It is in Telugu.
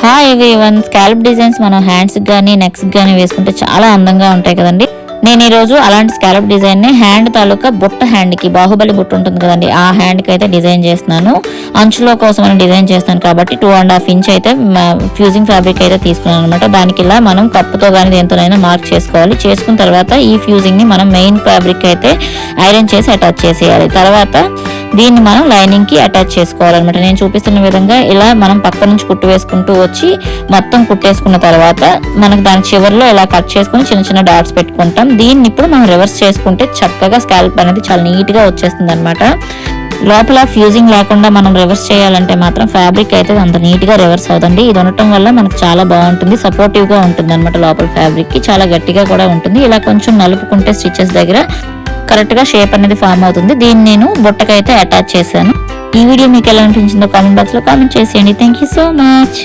హాయ్ ఎవ్రీవన్, స్కాల్ప్ డిజైన్స్ మనం హ్యాండ్స్ కానీ నెక్స్ కానీ వేసుకుంటే చాలా అందంగా ఉంటాయి కదండి. నేను ఈరోజు అలాంటి స్కాలప్ డిజైన్ ని హ్యాండ్ తాలూకా బుట్ట హ్యాండ్ కి, బాహుబలి బుట్ట ఉంటుంది కదండి, ఆ హ్యాండ్ కి అయితే డిజైన్ చేస్తున్నాను. అంచులో కోసం అని డిజైన్ చేస్తాను కాబట్టి 2.5 ఇంచ్ అయితే ఫ్యూజింగ్ ఫ్యాబ్రిక్ అయితే తీసుకున్నాను అనమాట. దానికి ఇలా మనం కప్పుతో కానీ దేంతోనైనా మార్క్ చేసుకోవాలి. చేసుకున్న తర్వాత ఈ ఫ్యూజింగ్ ని మనం మెయిన్ ఫ్యాబ్రిక్ అయితే ఐరన్ చేసి అటాచ్ చేసేయాలి. తర్వాత దీన్ని మనం లైనింగ్ కి అటాచ్ చేసుకోవాలన్నమాట. నేను చూపిస్తున్న విధంగా ఇలా మనం పక్క నుంచి కుట్టు వేసుకుంటూ వచ్చి మొత్తం కుట్టేసుకున్న తర్వాత మనకు దాని చివరిలో ఇలా కట్ చేసుకుని చిన్న చిన్న డాట్స్ పెట్టుకుంటాం. దీన్ని ఇప్పుడు మనం రివర్స్ చేసుకుంటే చక్కగా స్కాల్ప్ అనేది చాలా నీట్ గా వచ్చేస్తుంది అనమాట. లోపల ఫ్యూజింగ్ లేకుండా మనం రివర్స్ చేయాలంటే మాత్రం ఫ్యాబ్రిక్ అయితే అంత నీట్ గా రివర్స్ అవుతుంది. ఇది ఉండటం వల్ల మనకు చాలా బాగుంటుంది, సపోర్టివ్ గా ఉంటుంది అనమాట. లోపల ఫ్యాబ్రిక్ కి చాలా గట్టిగా కూడా ఉంటుంది. ఇలా కొంచెం నలుపుకుంటే స్టిచెస్ దగ్గర కరెక్ట్ గా షేప్ అనేది ఫామ్ అవుతుంది. దీన్ని నేను బుట్టకైతే అటాచ్ చేశాను. ఈ వీడియో మీకు ఎలా అనిపించిందో కామెంట్ బాక్స్ లో కామెంట్ చేసేయండి. Thank you so much.